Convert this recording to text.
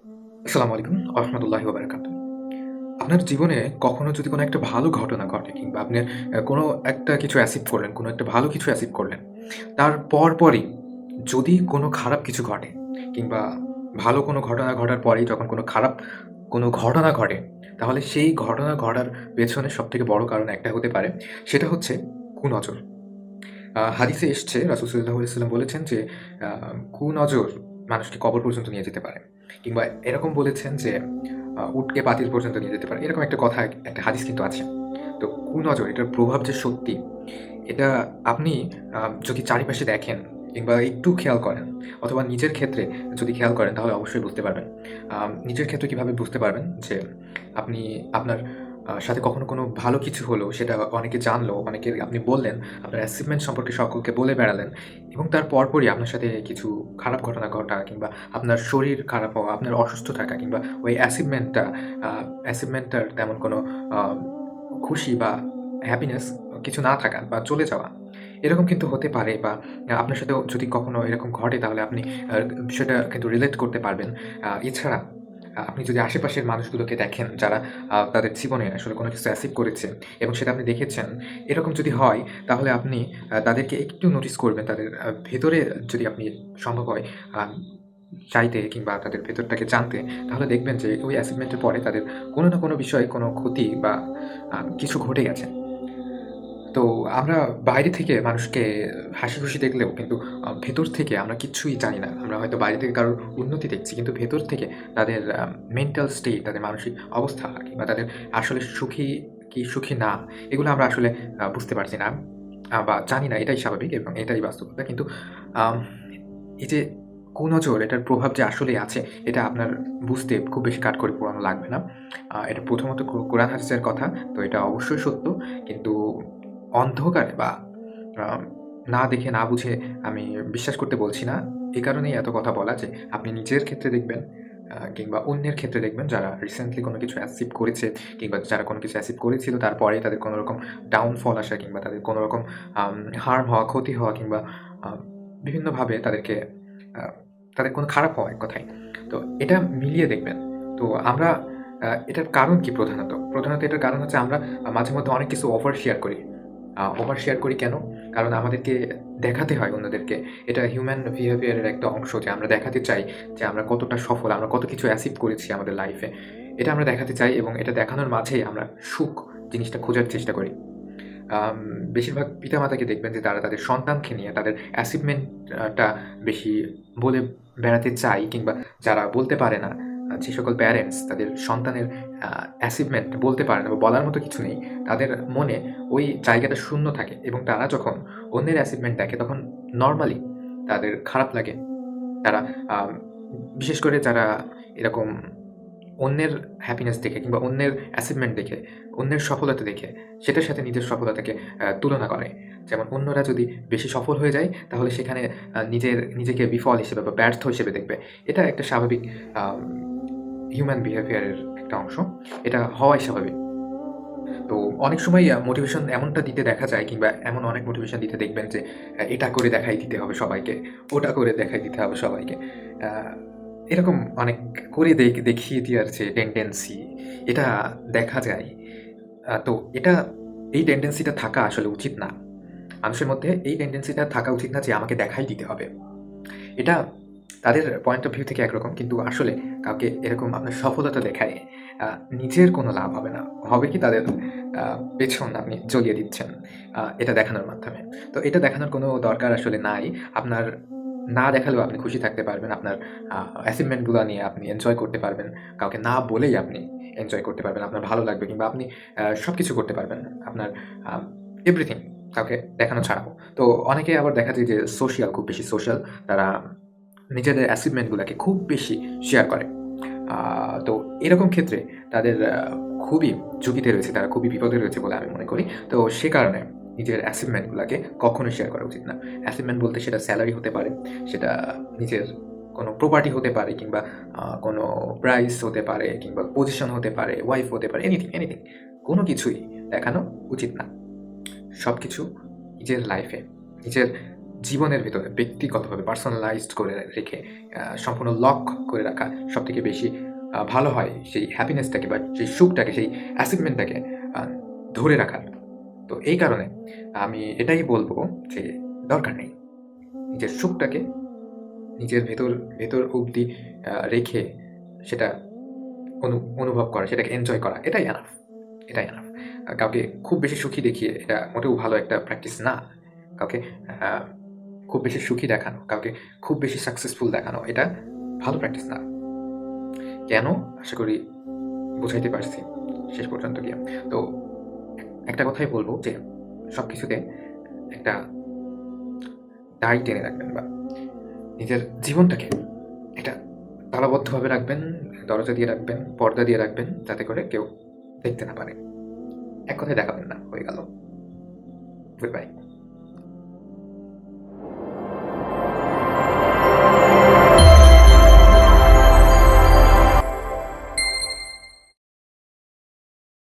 আসসালামু আলাইকুম ওয়া বারাকাতুহু। আপনার জীবনে কখনো যদি কোনো একটা ভালো ঘটনা ঘটে কিংবা আপনি কোনো একটা কিছু অ্যাচিভ করলেন, কোনো একটা ভালো কিছু অ্যাচিভ করলেন। তার পরপরই যদি কোনো খারাপ কিছু ঘটে কিংবা ভালো কোনো ঘটনা ঘটার পরেই যখন কোনো খারাপ কোনো ঘটনা ঘটে, তাহলে সেই ঘটনা ঘটার পেছনে সবথেকে বড় কারণ একটা হতে পারে। সেটা হচ্ছে কুনজর। হাদিসে এসছে রাসূল সাল্লাল্লাহু আলাইহি ওয়াসাল্লাম বলেছেন যে, আ কুনজর মানুষকে কবর পর্যন্ত নিয়ে যেতে পারে। কিংবা এরকম বলেছেন যে, উটকে পাতিল পর্যন্ত নিয়ে যেতে পারে। এরকম একটা কথা একটা হাদিস কিন্তু আছে। তো কুনজর এটার প্রভাব যে সত্যি, এটা আপনি যদি চারিপাশে দেখেন কিংবা একটু খেয়াল করেন অথবা নিজের ক্ষেত্রে যদি খেয়াল করেন তাহলে অবশ্যই বুঝতে পারবেন। নিজের ক্ষেত্রে কিভাবে বুঝতে পারবেন যে আপনি আপনার সাথে কখনো কোনো ভালো কিছু হলো, সেটা অনেকে জানলো, অনেকে আপনি বললেন, আপনার অ্যাচিভমেন্ট সম্পর্কে সকলকে বলে বেড়ালেন এবং তার পরপরই আপনার সাথে কিছু খারাপ ঘটনা ঘটা কিংবা আপনার শরীর খারাপ হওয়া, আপনার অসুস্থ থাকা কিংবা ওই অ্যাচিভমেন্টটার তেমন কোনো আ খুশি বা হ্যাপিনেস কিছু না থাকা বা চলে যাওয়া। এরকম কিন্তু হতে পারে বা আপনার সাথেও যদি কখনো এরকম ঘটে তাহলে আপনি আ সেটা কিন্তু রিলেট করতে পারবেন। এছাড়া আপনি যদি আশেপাশের মানুষগুলোকে দেখেন যারা তাদের জীবনে আসলে কোনো কিছু অ্যাচিভ করেছে এবং সেটা আপনি দেখেছেন, এরকম যদি হয় তাহলে আপনি তাদেরকে একটু নোটিস করবেন। তাদের ভেতরে যদি আপনি সম্ভব হয় আ চাইতে কিংবা তাদের ভেতরটাকে জানতে, তাহলে দেখবেন যে ওই অ্যাচিভমেন্ট এর পরে তাদের কোনো না কোনো বিষয়ে কোনো ক্ষতি বা কিছু ঘটে গেছে। তো আমরা বাইরে থেকে মানুষকে হাসিখুশি দেখলেও কিন্তু ভেতর থেকে আমরা কিচ্ছুই জানি না। আমরা হয়তো বাইরে থেকে কারোর উন্নতি দেখছি। কিন্তু ভেতর থেকে তাদের মেন্টাল স্টেট, তাদের মানসিক অবস্থা কিংবা তাদের আসলে সুখী কি সুখী না, এগুলো আমরা আসলে বুঝতে পারছি না বা জানি না। এটাই স্বাভাবিক এবং এটাই বাস্তবতা। কিন্তু আম এই যে কুনজর এটার প্রভাব যে আসলেই আছে, এটা আপনার বুঝতে খুব বেশি কাঠখড়ি পোড়ানো লাগবে না। এটা প্রথমত কোরআন হাদিসের কথা। তো এটা অবশ্যই সত্য। কিন্তু অন্ধকারে বা আ না দেখে না বুঝে আমি বিশ্বাস করতে বলছি না। এ কারণেই এত কথা বলা যে আপনি নিজের ক্ষেত্রে দেখবেন কিংবা অন্যের ক্ষেত্রে দেখবেন যারা রিসেন্টলি কোনো কিছু অ্যাচিভ করেছে কিংবা যারা কোনো কিছু অ্যাচিভ করেছিল তারপরেই তাদের কোনো রকম ডাউনফল আসা কিংবা তাদের কোনো রকম হার্ম হওয়া, ক্ষতি হওয়া কিংবা আ বিভিন্নভাবে তাদেরকে আ তাদের কোনো খারাপ হওয়া এক কথায়। তো এটা মিলিয়ে দেখবেন। তো আমরা এটার কারণ কি প্রধানত? প্রধানত এটার কারণ হচ্ছে আমরা মাঝে মধ্যে অনেক কিছু ওভার শেয়ার করি। ওভার শেয়ার করি কেন? কারণ আমাদেরকে দেখাতে হয় অন্যদেরকে। এটা হিউম্যান বিহেভিয়ার এর একটা অংশ যে আমরা দেখাতে চাই যে আমরা কতটা সফল, আমরা কত কিছু অ্যাচিভ করেছি আমাদের লাইফে। এটা আমরা দেখাতে চাই এবং এটা দেখানোর মাঝেই আমরা সুখ জিনিসটা খোঁজার চেষ্টা করি। আম বেশিরভাগ পিতামাতাকে দেখবেন যে তারা তাদের সন্তানকে নিয়ে তাদের অ্যাচিভমেন্ট টা বেশি বলে বেড়াতে চায় কিংবা যারা বলতে পারে না, যে সকল প্যারেন্টস তাদের সন্তানের আ অ্যাচিভমেন্ট বলতে পারে না বা বলার মতো কিছু নেই, তাদের মনে ওই জায়গাটা শূন্য থাকে এবং তারা যখন অন্যের অ্যাচিভমেন্ট দেখে তখন নরমালি তাদের খারাপ লাগে। তারা আম বিশেষ করে যারা এরকম অন্যের হ্যাপিনেস দেখে কিংবা অন্যের অ্যাচিভমেন্ট দেখে, অন্যের সফলতা দেখে সেটার সাথে নিজের সফলতাকে তুলনা করে। যেমন অন্যরা যদি বেশি সফল হয়ে যায় তাহলে সেখানে নিজেকে বিফল হিসেবে বা ব্যর্থ হিসেবে দেখবে। এটা একটা স্বাভাবিক আম হিউম্যান বিহেভিয়ার এর একটা অংশ। এটা হওয়াই স্বাভাবিক। তো অনেক সময় মোটিভেশন এমনটা দিতে দেখা যায় কিংবা এমন অনেক মোটিভেশন দিতে দেখবেন যে এটা করে দেখাই দিতে হবে সবাইকে, ওটা করে দেখাই দিতে হবে সবাইকে। আ এরকম অনেক করে দেখিয়ে দেওয়ার যে টেনডেন্সি এটা দেখা যায়। তো এটা এই টেনডেন্সিটা থাকা আসলে উচিত না। মানুষের মধ্যে এই টেনডেন্সিটা থাকা উচিত না যে আমাকে দেখাই দিতে হবে। এটা তাদের পয়েন্ট অফ ভিউ থেকে একরকম কিন্তু আসলে কাউকে এরকম আপনার সফলতা দেখায় আ নিজের কোনো লাভ হবে না। হবে কি তাদের পেছন আপনি জ্বলিয়ে দিচ্ছেন এটা দেখানোর মাধ্যমে। তো এটা দেখানোর কোনো দরকার আসলে নাই। আপনার না দেখালেও আপনি খুশি থাকতে পারবেন। আপনার অ্যাচিভমেন্ট গুলা নিয়ে আপনি এনজয় করতে পারবেন। কাউকে না বলেই আপনি এনজয় করতে পারবেন। আপনার ভালো লাগবে কিংবা আপনি সবকিছু করতে পারবেন। আপনার আ এভরিথিং কাউকে দেখানো ছাড়াও। তো অনেকে আবার দেখা যায় যে খুব বেশি সোশ্যাল। তারা নিজেদের অ্যাচিভমেন্ট গুলাকে খুব বেশি শেয়ার করে। আ তো এরকম ক্ষেত্রে তাদের খুবই ঝুঁকিতে রয়েছে, তারা খুবই বিপদে রয়েছে বলে আমি মনে করি। তো সে কারণে নিজের অ্যাচিভমেন্ট গুলাকে কখনোই শেয়ার করা উচিত না। অ্যাচিভমেন্ট বলতে সেটা সেলারি হতে পারে, সেটা নিজের কোনো প্রপার্টি হতে পারে কিংবা কোনো প্রাইজ হতে পারে কিংবা পজিশন হতে পারে, ওয়াইফ হতে পারে, এনিথিং কোনো কিছুই দেখানো উচিত না। সবকিছু নিজের লাইফে, নিজের জীবনের ভেতরে ব্যক্তিগতভাবে পার্সোনালাইজড করে রেখে সম্পূর্ণ লক করে রাখা সবথেকে বেশি ভালো হয় সেই হ্যাপিনেসটাকে বা সেই সুখটাকে, সেই অ্যাচিভমেন্টটাকে আ ধরে রাখার। তো এই কারণে আমি এটাই বলব যে দরকার নেই। নিজের সুখটাকে নিজের ভেতর অবধি রেখে সেটা অনুভব করা, সেটাকে এনজয় করা, এটাই এনাফ। এটাই এনাফ। কাউকে খুব বেশি সুখী দেখিয়ে এটা মোটেও ভালো একটা প্র্যাকটিস না। কাউকে আ খুব বেশি সুখী দেখানো, কাউকে খুব বেশি সাকসেসফুল দেখানো, এটা ভালো প্র্যাকটিস না। কেন? আশা করি বুঝাইতে পারছি শেষ পর্যন্ত গিয়ে। তো একটা কথাই বলব যে সবকিছুতে একটা দায় টেনে রাখবেন বা নিজের জীবনটাকে একটা তালাবদ্ধভাবে রাখবেন, দরজা দিয়ে রাখবেন, পর্দা দিয়ে রাখবেন যাতে করে কেউ দেখতে না পারে। এক কথায় দেখাবেন না। হয়ে গেল। Good bye.